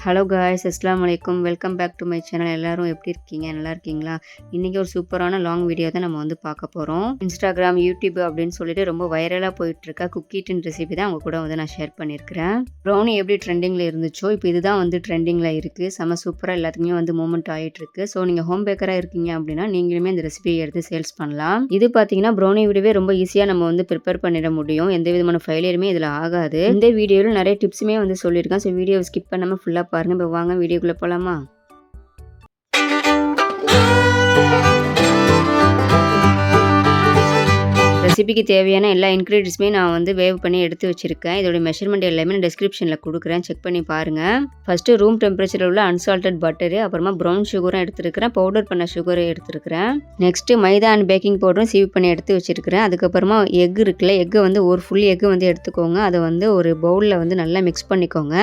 Hello guys, அஸ்ஸலாமு அலைக்கும். Welcome back to my channel. எல்லாரும் எப்படி இருக்கீங்க? நல்லா இருக்கீங்களா? இன்றைக்கி ஒரு சூப்பரான லாங் வீடியோ தான் நம்ம பார்க்க போகிறோம். இன்ஸ்டாகிராம், யூடியூப் அப்படின்னு சொல்லிட்டு ரொம்ப வைரலாக போயிட்டுருக்க குக்கி டின் ரெசிபி தான் அவங்க கூட நான் ஷேர் பண்ணியிருக்கிறேன். ப்ரௌனி எப்படி ட்ரெண்டிங்கில் இருந்துச்சோ இப்போ இதுதான் ட்ரெண்டிங்கில் இருக்குது. செம சூப்பராக எல்லாத்துக்குமே மூமெண்ட் ஆகிட்டுருக்கு. ஸோ நீங்கள் ஹோம் பேக்கராக இருக்கீங்க அப்படின்னா நீங்களுமே இந்த ரெசிபியை எடுத்து சேல்ஸ் பண்ணலாம். இது பார்த்தீங்கன்னா ப்ரௌனி விடவே ரொம்ப ஈஸியாக நம்ம ப்ரிப்பேர் பண்ணிட முடியும். எந்த விதமான ஃபெயிலியருமே இதில் ஆகாது. இந்த வீடியோவில் நிறைய டிப்ஸுமே சொல்லியிருக்கேன். ஸோ வீடியோவை ஸ்கிப் பண்ணாமல் ஃபுல்லாக பாருங்க. இப்போ வாங்க வீடியோக்குள்ள போலாமா? ரெசிபிக்கு தேவையான எல்லா இன்க்ரீடியன்ஸுமே நான் வேவ் பண்ணி எடுத்து வச்சிருக்கேன். இதோட மெஷர்மெண்ட் எல்லாமே நான் டிஸ்கிரிப்ஷனில் கொடுக்குறேன், செக் பண்ணி பாருங்கள். ஃபஸ்ட்டு ரூம் டெம்பரேச்சரில் உள்ள அன்சால்டட் பட்டரு, அப்புறமா ப்ரௌன் சுகரும் எடுத்துருக்கிறேன், பவுடர் பண்ண சுகரும் எடுத்துருக்கிறேன். நெக்ஸ்ட்டு மைதா அண்ட் பேக்கிங் பவுடரும் சீவ் பண்ணி எடுத்து வச்சிருக்கிறேன். அதுக்கப்புறமா எக் இருக்குல்ல, எக்கு ஒரு ஃபுல் எக்கு எடுத்துக்கோங்க. அதை ஒரு பவுலில் நல்லா மிக்ஸ் பண்ணிக்கோங்க.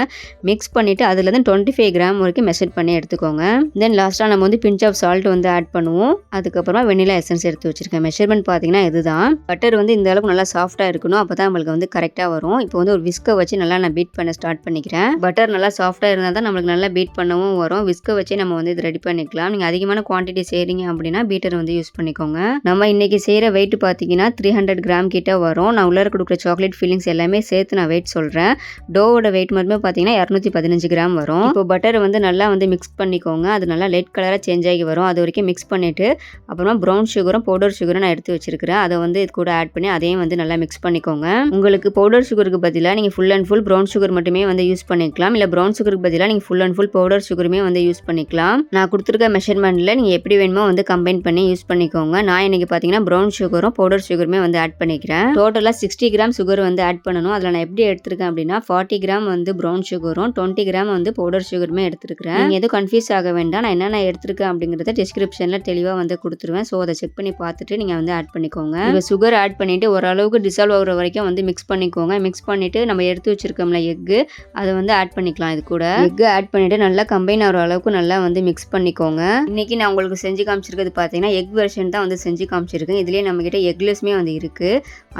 மிக்ஸ் பண்ணிவிட்டு அதில் 25 கிராம் வரைக்கும் மெஷர் பண்ணி எடுத்துக்கோங்க. தென் லாஸ்ட்டாக நம்ம பிஞ்ச் ஆஃப் சால்ட் ஆட் பண்ணுவோம். அதுக்கப்புறமா வெனிலா எசன்ஸ் எடுத்து வச்சிருக்கேன். மெஷர்மெண்ட் பார்த்தீங்கன்னா இதுதான். பட்டர் இந்த அளவுக்கு நல்லா சாஃப்டாக இருக்கணும். அப்போ தான் நம்மளுக்கு கரெக்டாக வரும். இப்போ ஒரு விஸ்கை வச்சு நல்லா நான் பீட் பண்ண ஸ்டார்ட் பண்ணிக்கிறேன். பட்டர் நல்லா சாஃப்டாக இருந்தால் தான் நம்மளுக்கு நல்லா பீட் பண்ணவும் வரும். விஸ்கை வச்சு நம்ம இது ரெடி பண்ணிக்கலாம். நீங்கள் அதிகமான குவான்டிட்டி செய்கிறீங்க அப்படின்னா பீட்டர் யூஸ் பண்ணிக்கோங்க. நம்ம இன்றைக்கி செய்கிற வெயிட் பார்த்தீங்கன்னா 300 கிராம் கிட்ட வரும். நான் உள்ளே கொடுக்குற சாக்லேட் ஃபீலிங்ஸ் எல்லாமே சேர்த்து நான் வெயிட் சொல்கிறேன். டோவோட வெயிட் மட்டுமே பார்த்தீங்கன்னா 215 கிராம் வரும். இப்போ பட்டர் நல்லா மிக்ஸ் பண்ணிக்கோங்க. அது நல்லா லைட் கலராக சேஞ்ச் ஆகி வரும். அது வரைக்கும் மிக்ஸ் பண்ணிவிட்டு அப்புறமா ப்ரௌன் சுகரும் பவுடர் சுகரும் நான் எடுத்து வச்சிருக்கிறேன். அதை இது கூட ஆட் பண்ணி அதையும் நல்லா மிக்ஸ் பண்ணிக்கோங்க. உங்களுக்கு பவுடர் சுகருக்கு பதிலாக நீங்கள் full and full brown sugar மட்டுமே யூஸ் பண்ணிக்கலாம். இல்லை ப்ரௌன் சுகருக்கு பதிலாக நீங்கள் ஃபுல் அண்ட் ஃபுல் பவுடர் சுகருமே யூஸ் பண்ணிக்கலாம். நான் கொடுத்துருக்க மெஷர்மெண்ட்டில் நீங்கள் எப்படி வேணுமோ கம்பைன் பண்ணி யூஸ் பண்ணிக்கோங்க. நான் இன்னைக்கு பார்த்தீங்கன்னா ப்ரௌன் சுகரும் பவுடர் சுகருமே ஆட் பண்ணிக்கிறேன். டோட்டலாக 60 கிராம் சுகர் ஆட் பண்ணணும். அதில் நான் எப்படி எடுத்திருக்கேன் அப்படின்னா 40 கிராம் ப்ரௌன் சுகரும் 20 கிராம் பவுடர் சுகருமே எடுத்துருக்கிறேன். நீங்கள் எதுவும் கன்ஃபியூஸ் ஆக வேண்டாம். நான் என்னென்ன எடுத்திருக்கேன் அப்படிங்கிறத டிஸ்கிரிப்ஷனில் தெளிவாக கொடுத்துருவேன். ஸோ அதை செக் பண்ணி பார்த்துட்டு நீங்கள் ஆட் பண்ணிக்கோங்க. இப்போ சுகர் ஆட் பண்ணிவிட்டு ஓரளவுக்கு டிசால்வ் ஆகிற வரைக்கும் மிக்ஸ் பண்ணிக்கோங்க. மிக்ஸ் பண்ணிவிட்டு நம்ம எடுத்து வச்சுருக்கோம்ல எக்கு, அதை ஆட் பண்ணிக்கலாம். இது கூட எக்கு ஆட் பண்ணிவிட்டு நல்லா கம்பைன் ஆகிற அளவுக்கு நல்லா மிக்ஸ் பண்ணிக்கோங்க. இன்றைக்கி நான் உங்களுக்கு செஞ்சு காமிச்சிருக்கிறது பார்த்தீங்கன்னா எக் வெர்ஷன் தான் செஞ்சு காமிச்சிருக்கேன். இதுலேயே நம்மக்கிட்ட எக்லெஸ்மே இருக்குது.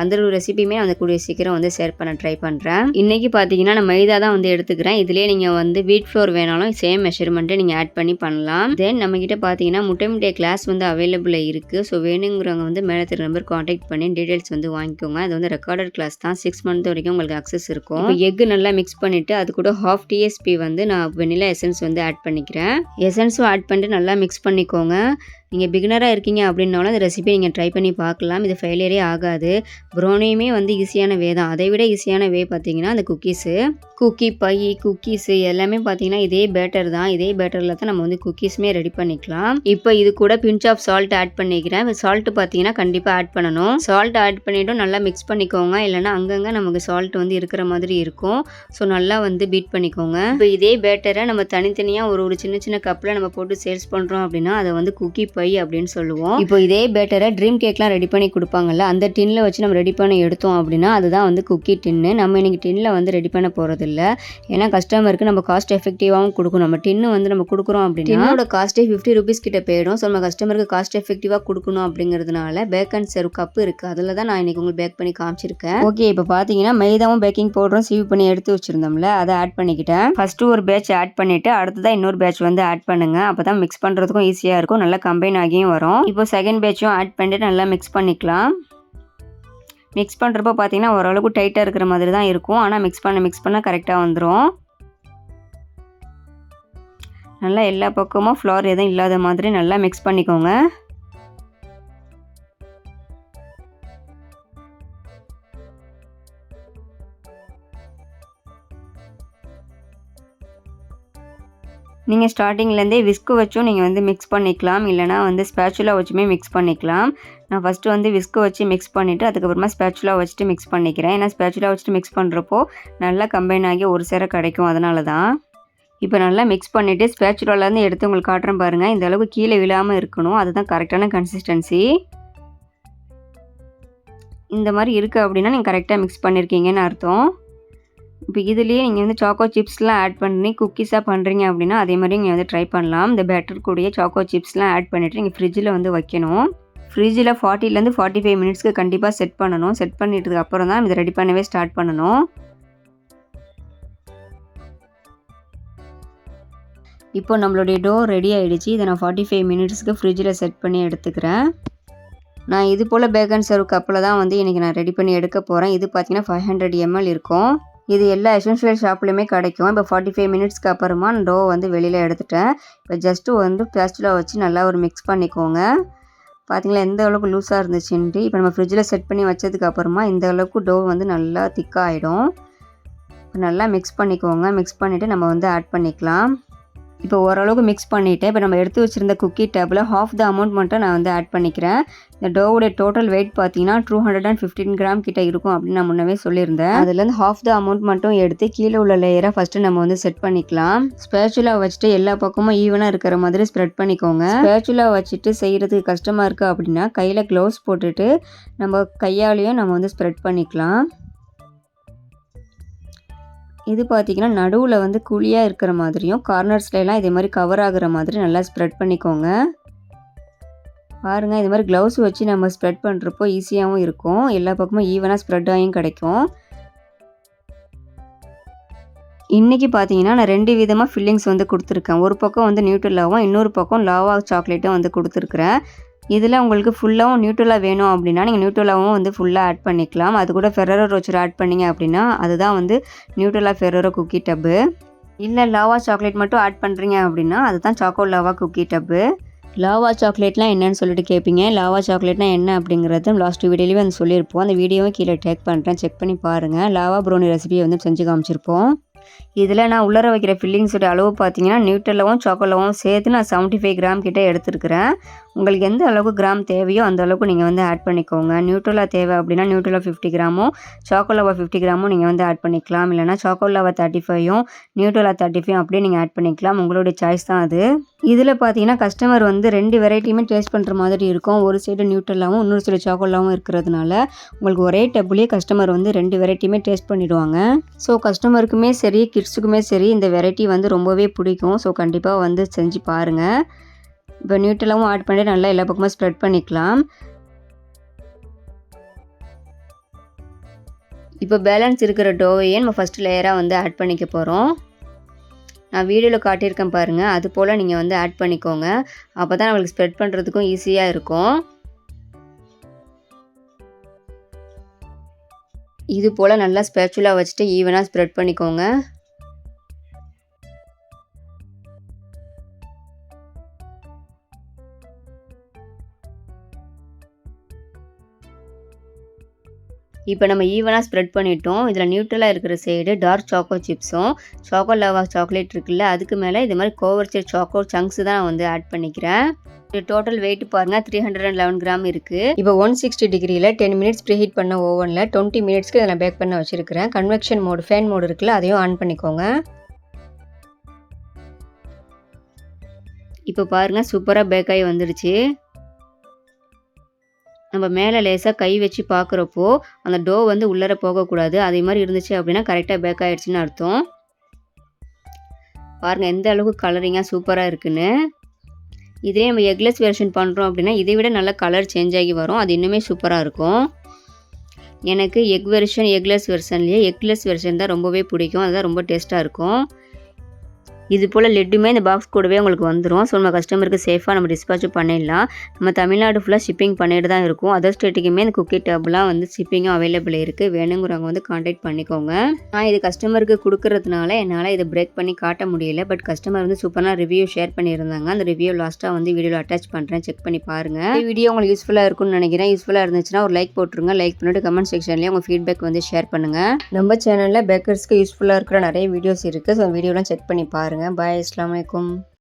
அந்த ஒரு ரெசிபியுமே கூடிய சீக்கிரம் ஷேர் பண்ண ட்ரை பண்ணுறேன். இன்றைக்கி பார்த்தீங்கன்னா நான் மைதா தான் எடுத்துக்கிறேன். இதுலேயே நீங்கள் வீட் ஃப்ளோர் வேணாலும் சேம் மெஷர்மெண்ட்டை நீங்கள் ஆட் பண்ணி பண்ணலாம். தென் நம்மக்கிட்ட பார்த்தீங்கன்னா முட்டை கிளாஸ் அவைலபிளாக இருக்குது. ஸோ வேணுங்கிறவங்க மேலே தெரிய நம்பர் காண்டாக்ட் பண்ணி டீடைல்ஸ் வாங்கிக்கோங்க. அது ரெக்கார்டட் கிளாஸ் தான். 6 மந்த் வரைக்கும் உங்களுக்கு அக்சஸ் இருக்கும். இப்போ எக் நல்லா மிக்ஸ் பண்ணிவிட்டு அது கூட ½ TSP நான் வெனிலா எசன்ஸ் ஆட் பண்ணிக்கிறேன். எசன்ஸும் ஆட் பண்ணிட்டு நல்லா மிக்ஸ் பண்ணிக்கோங்க. நீங்கள் பிகினராக இருக்கீங்க அப்படின்னாலும் இந்த ரெசிபி நீங்கள் ட்ரை பண்ணி பார்க்கலாம். இது ஃபெயிலியரே ஆகாது. ப்ரௌனியுமே ஈஸியான வே தான். அதை விட ஈஸியான வே பார்த்தீங்கன்னா அந்த குக்கி பை குக்கீஸு எல்லாமே பார்த்தீங்கன்னா இதே பேட்டர் தான். இதே பேட்டரில் தான் நம்ம குக்கீஸுமே ரெடி பண்ணிக்கலாம். இப்போ இது கூட பிஞ்ச் ஆஃப் சால்ட் ஆட் பண்ணிக்கிறேன். சால்ட் பார்த்தீங்கன்னா கண்டிப்பாக ஆட் பண்ணணும். சால்ட் ஆட் பண்ணிவிட்டும் நல்லா மிக்ஸ் பண்ணிக்கோங்க. இல்லைனா அங்கங்கே நமக்கு சால்ட் இருக்கிற மாதிரி இருக்கும். ஸோ நல்லா பீட் பண்ணிக்கோங்க. இப்போ இதே பேட்டரை நம்ம தனித்தனியாக ஒரு சின்ன சின்ன கப்பில் நம்ம போட்டு சேல்ஸ் பண்ணுறோம் அப்படின்னா அதை குக்கி பை அப்படின்னு சொல்லுவோம். இப்போ இதே பேட்டரை ட்ரீம் கேக்லாம் ரெடி பண்ணி கொடுப்பாங்கல்ல, அந்த டின்ல வச்சு நம்ம ரெடி பண்ணி எடுத்தோம் அப்படின்னா அதுதான் குக்கி டின்னு. நம்ம இன்னைக்கு டின்ல ரெடி பண்ண போகிறது இல்லை. ஏன்னா கஸ்டமருக்கு நம்ம காஸ்ட் எஃபெக்டிவாகவும் கொடுக்கணும். நம்ம டின்னு நம்ம கொடுக்குறோம் அப்படின்னா டின்னோட காஸ்ட்டே 50 rupees கிட்ட போயிடும். ஸோ நம்ம கஸ்டமருக்கு காஸ்ட் எஃபெக்டிவாக கொடுக்கணும் அப்படிங்கிறதுனால பேக் அண்ட் சர்வ் கப்பு இருக்குது. அதில் தான் நான் இன்னைக்கு உங்களுக்கு பேக் பண்ணி காமிச்சிருக்கேன். ஓகே, இப்போ பார்த்தீங்கன்னா மைதாவும் பேக்கிங் பவுடரும் சீவ் பண்ணி எடுத்து வச்சிருந்தோம்ல, அதை ஆட் பண்ணிக்கிட்டேன். ஃபஸ்ட்டு ஒரு பேட்ச் ஆட் பண்ணிவிட்டு அடுத்ததான் இன்னொரு பேட்ச் ஆட் பண்ணுங்க. அப்போ தான் மிக்ஸ் பண்ணுறதுக்கும் ஈஸியாக இருக்கும். நல்லா கம்பைன் ஆகியும் வரும். இப்போ செகண்ட் பேட்சும் ஆட் பண்ணிட்டு நல்லா மிக்ஸ் பண்ணிக்கலாம். மிக்ஸ் பண்ணுறப்போ பார்த்தீங்கன்னா ஓரளவுக்கு டைட்டாக இருக்கிற மாதிரி தான் இருக்கும். ஆனால் மிக்ஸ் பண்ண கரெக்டாக வந்துடும். நல்லா எல்லா பக்கமும் ஃப்ளோர் எதுவும் இல்லாத மாதிரி நல்லா மிக்ஸ் பண்ணிக்கோங்க. நீங்கள் ஸ்டார்டிங்லேருந்தே விஸ்கு வச்சும் நீங்கள் மிக்ஸ் பண்ணிக்கலாம். இல்லைனா ஸ்பேச்சுலா வச்சுமே மிக்ஸ் பண்ணிக்கலாம். நான் ஃபஸ்ட்டு விஸ்கு வச்சு மிக்ஸ் பண்ணிவிட்டு அதுக்கப்புறமா ஸ்பேச்சுலா வச்சுட்டு மிக்ஸ் பண்ணிக்கிறேன். ஏன்னா ஸ்பேச்சுலா வச்சுட்டு மிக்ஸ் பண்ணுறப்போ நல்லா கம்பைன் ஆகி ஒரு சேர கிடைக்கும். அதனால தான் இப்போ நல்லா மிக்ஸ் பண்ணிவிட்டு ஸ்பேச்சுலாலேருந்து எடுத்து உங்களுக்கு காட்டுறேன் பாருங்கள். இந்த அளவுக்கு கீழே விழாமல் இருக்கணும். அதுதான் கரெக்டான கன்சிஸ்டன்சி. இந்த மாதிரி இருக்குது அப்படின்னா நீங்கள் கரெக்டாக மிக்ஸ் பண்ணியிருக்கீங்கன்னு அர்த்தம். இப்போ இதுலேயே நீங்கள் சாக்கோ சிப்ஸ்லாம் ஆட் பண்ணி குக்கீஸாக பண்ணுறீங்க அப்படின்னா அதே மாதிரி நீங்கள் ட்ரை பண்ணலாம். இந்த பேட்டர் கூடயே சாக்கோ சிப்ஸ்லாம் ஆட் பண்ணிவிட்டு நீங்கள் ஃப்ரிட்ஜில் வைக்கணும். ஃப்ரிட்ஜில் 40 to 45 மினிட்ஸ்க்கு கண்டிப்பாக செட் பண்ணணும். செட் பண்ணிட்டதுக்கு அப்புறம் தான் இதை ரெடி பண்ணவே ஸ்டார்ட் பண்ணணும். இப்போ நம்மளுடைய டோ ரெடி ஆகிடுச்சு. இதை நான் 45 மினிட்ஸ்க்கு ஃப்ரிட்ஜில் செட் பண்ணி எடுத்துக்கிறேன். நான் இது போல் பேக் அண்ட் சர்வ் கப்பில் தான் வந்து இன்றைக்கி நான் ரெடி பண்ணி எடுக்க போகிறேன். இது பார்த்திங்கன்னா 500 ml இருக்கும். இது எல்லா எசென்ஷியல் ஷாப்லையுமே கிடைக்கும். இப்போ 45 மினிட்ஸ்க்கு அப்புறமா நான் டோ வந்து வெளியில் எடுத்துட்டேன். இப்போ ஜஸ்ட்டு வந்து பேஸ்டில் வச்சு நல்லா ஒரு மிக்ஸ் பண்ணிக்கோங்க. பார்த்திங்களா எந்த அளவுக்கு லூஸாக இருந்துச்சுன்ட்டு. இப்போ நம்ம ஃப்ரிட்ஜில் செட் பண்ணி வச்சதுக்கு அப்புறமா இந்த அளவுக்கு டோ வந்து நல்லா திக்காக ஆகிடும். நல்லா மிக்ஸ் பண்ணிக்கோங்க. மிக்ஸ் பண்ணிவிட்டு நம்ம வந்து ஆட் பண்ணிக்கலாம். இப்போ ஓரளவுக்கு மிக்ஸ் பண்ணிவிட்டேன். இப்போ நம்ம எடுத்து வச்சுருந்த குக்கி டேப்பில் ஹாஃப் த அமௌண்ட் மட்டும் நான் வந்து ஆட் பண்ணிக்கிறேன். இந்த டோவுடைய டோட்டல் வெயிட் பார்த்தீங்கன்னா 215 கிராம் கிட்ட இருக்கும் அப்படின்னு நான் முன்னவே சொல்லியிருந்தேன். அதுலேருந்து ஹாஃப் த அமௌண்ட் மட்டும் எடுத்து கீழே உள்ள லேயரை ஃபஸ்ட்டு நம்ம வந்து செட் பண்ணிக்கலாம். ஸ்பேச்சுலா வச்சுட்டு எல்லா பக்கமும் ஈவனாக இருக்கிற மாதிரி ஸ்ப்ரெட் பண்ணிக்கோங்க. ஸ்பேச்சுலா வச்சுட்டு செய்கிறதுக்கு கஷ்டமாக இருக்குது அப்படின்னா கையில் க்ளவுஸ் போட்டுட்டு நம்ம கையாலேயும் நம்ம வந்து ஸ்ப்ரெட் பண்ணிக்கலாம். இது பார்த்திங்கன்னா நடுவில் வந்து குழியாக இருக்கிற மாதிரியும் கார்னர்ஸ்லாம் இதே மாதிரி கவர் ஆகிற மாதிரி நல்லா ஸ்ப்ரெட் பண்ணிக்கோங்க. பாருங்கள் இது மாதிரி க்ளவுஸ் வச்சு நம்ம ஸ்ப்ரெட் பண்ணுறப்போ ஈஸியாகவும் இருக்கும். எல்லா பக்கமும் ஈவனாக ஸ்ப்ரெட் ஆகியும் கிடைக்கும். இன்றைக்கி பார்த்தீங்கன்னா நான் 2 விதமாக ஃபில்லிங்ஸ் வந்து கொடுத்துருக்கேன். ஒரு பக்கம் வந்து நியூட்ரலாவும் இன்னொரு பக்கம் லாவா சாக்லேட்டும் வந்து கொடுத்துருக்குறேன். இதில் உங்களுக்கு ஃபுல்லாகவும் நியூட்ரலா வேணும் அப்படின்னா நீங்கள் நியூட்ரலாவும் வந்து ஃபுல்லாக ஆட் பண்ணிக்கலாம். அது கூட ஃபெரரோ ரோச்சர் ஆட் பண்ணிங்க அப்படின்னா அதுதான் வந்து நியூட்ரலா ஃபெரரோ குக்கி டப்பு. இல்லை லாவா சாக்லேட் மட்டும் ஆட் பண்ணுறீங்க அப்படின்னா அதுதான் சாக்கோ லாவா குக்கி டப்பு. லாவா சாக்லேட்லாம் என்னன்னு சொல்லிட்டு கேட்பீங்க. லாவா சாக்லேட்னா என்ன அப்படிங்கிறது லாஸ்ட் வீடியோலேயே வந்து சொல்லியிருப்போம். அந்த வீடியோவும் கீழே டேக் பண்ணுறேன், செக் பண்ணி பாருங்கள். லாவா ப்ரௌனி ரெசிபியை வந்து செஞ்சு காமிச்சிருப்போம். இதில் நான் உள்ளர வைக்கிற ஃபில்லிங்ஸோட அளவு பார்த்தீங்கன்னா நியூட்ரலாவும் சாக்கோலாவும் சேர்த்து நான் 75 கிராம் கிட்டே எடுத்துருக்கிறேன். உங்களுக்கு எந்த அளவுக்கு கிராம் தேவையோ அந்த அளவுக்கு நீங்கள் வந்து ஆட் பண்ணிக்கோங்க. நியூட்ரலா தேவை அப்படின்னா நியூட்ரலா 50 கிராமும் சாக்கோலாவா 50 கிராமும் நீங்கள் வந்து ஆட் பண்ணிக்கலாம். இல்லைனா சாக்கோலாவா 35யும் நியூட்ரலா 35யும் அப்படியே நீங்கள் ஆட் பண்ணிக்கலாம். உங்களுடைய சாய்ஸ் தான் அது. இதில் பார்த்தீங்கன்னா கஸ்டமர் வந்து 2 வெரைட்டியுமே டேஸ்ட் பண்ணுற மாதிரி இருக்கும். ஒரு சைடு நியூட்ரலாவும் இன்னொரு சைடு சாக்கோலாவும் இருக்கிறதுனால உங்களுக்கு ஒரே டப்புலேயே கஸ்டமர் வந்து 2 வெரைட்டியுமே டேஸ்ட் பண்ணிடுவாங்க. ஸோ கஸ்டமருக்குமே சரி கிட்ஸுக்குமே சரி இந்த வெரைட்டி வந்து ரொம்பவே பிடிக்கும். ஸோ கண்டிப்பாக வந்து செஞ்சு பாருங்கள். இப்போ நியூட்ரலாவும் ஆட் பண்ணி நல்லா எல்லா பக்கமும் ஸ்ப்ரெட் பண்ணிக்கலாம். இப்போ பேலன்ஸ் இருக்கிற டோவையே நம்ம ஃபஸ்ட் லேயராக வந்து ஆட் பண்ணிக்க போகிறோம். நான் வீடியோவில் காட்டியிருக்கேன் பாருங்கள், அது போல் நீங்கள் வந்து ஆட் பண்ணிக்கோங்க. அப்போ தான் நம்மளுக்கு ஸ்ப்ரெட் பண்ணுறதுக்கும் ஈஸியாக இருக்கும். இது போல் நல்லா ஸ்பேச்சுலா வச்சுட்டு ஈவனாக ஸ்ப்ரெட் பண்ணிக்கோங்க. இப்போ நம்ம ஈவனாக ஸ்ப்ரெட் பண்ணிட்டோம். இதில் நியூட்ரலாக இருக்கிற சைடு டார்க் சாக்கோ சிப்ஸும் சாக்கோ லாவா சாக்லேட் இருக்குல்ல அதுக்கு மேலே இது மாதிரி கோவர்ச்சர் சாக்கோ சங்க்ஸ் தான் நான் வந்து ஆட் பண்ணிக்கிறேன். டோட்டல் வெயிட் பாருங்கள் 311 கிராம் இருக்குது. இப்போ 160 டிகிரியில் 10 மினிட்ஸ் ப்ரீஹீட் பண்ண ஓவனில் 20 மினிட்ஸ்க்கு இதை நான் பேக் பண்ண வச்சுருக்கிறேன். கன்வெக்ஷன் மோடு ஃபேன் மோடு இருக்குல்ல அதையும் ஆன் பண்ணிக்கோங்க. இப்போ பாருங்கள் சூப்பராக பேக் ஆகி வந்துடுச்சு. நம்ம மேலே லேசாக கை வச்சு பார்க்குறப்போ அந்த டோ வந்து உள்ளர போகக்கூடாது. அதே மாதிரி இருந்துச்சு அப்படின்னா கரெக்டாக பேக் ஆகிடுச்சின்னு அர்த்தம். பாருங்கள் எந்த அளவுக்கு கலரிங்காக சூப்பராக இருக்குன்னு. இதே நம்ம எக்லெஸ் வெர்ஷன் பண்ணுறோம் அப்படின்னா இதை விட நல்ல கலர் சேஞ்ச் ஆகி வரும். அது இன்னுமே சூப்பராக இருக்கும். எனக்கு எக்லெஸ் வெர்ஷன்லேயே எக்லெஸ் வெர்ஷன் தான் ரொம்பவே பிடிக்கும். அதுதான் ரொம்ப டேஸ்ட்டாக இருக்கும். இது போல் லெட்டுமே இந்த பாக்ஸ் கூடவே உங்களுக்கு வந்துடும். ஸோ நம்ம கஸ்டமருக்கு சேஃபாக நம்ம டிஸ்பேச்சும் பண்ணிடலாம். நம்ம தமிழ்நாடு ஃபுல்லாக ஷிப்பிங் பண்ணிட்டு தான் இருக்கும். அதர் ஸ்டேட்டுக்குமே இந்த குக்கி டப்லாம் வந்து ஷிப்பிங்கும் அவைலபிள் இருக்குது. வேணுங்கிறவங்க வந்து கான்டாக்ட் பண்ணிக்கோங்க. நான் இது கஸ்டமருக்கு கொடுக்கறதுனால என்னால் இதை பிரேக் பண்ணி காட்ட முடியல. பட் கஸ்டமர் வந்து சூப்பராக ரிவ்யூ ஷேர் பண்ணியிருந்தாங்க. அந்த ரிவ்யூ லாஸ்ட்டாக வந்து வீடியோவில் அட்டாச் பண்ணுறேன், செக் பண்ணி பாருங்கள். இந்த வீடியோ உங்களுக்கு யூஸ்ஃபுல்லாக இருக்கும்னு நினைக்கிறேன். யூஸ்ஃபுல்லாக இருந்துச்சுன்னா ஒரு லைக் போட்டுருங்க. லைக் பண்ணிட்டு கமெண்ட் செக்ஷன்லேயே உங்கள் ஃபீட்பேக் வந்து ஷேர் பண்ணுங்கள். நம்ம சேனலில் பேக்கர்ஸ்க்கு யூஸ்ஃபுல்லாக இருக்கிற நிறைய வீடியோஸ் இருக்குது. ஸோ வீடியோலாம் செக் பண்ணி பாருங்கள். பாய், அஸ்ஸலாமு அலைக்கும்.